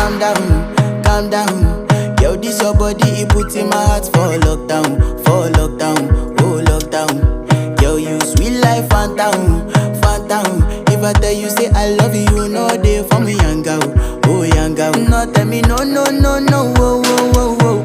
calm down. Yo, this your body, it put in my heart for lockdown, oh lockdown. Yo, you sweet life, phantom, phantom. If I tell you say I love you, no day for me, young girl, oh young girl. No tell me no, no, no, no, oh, oh, oh, oh.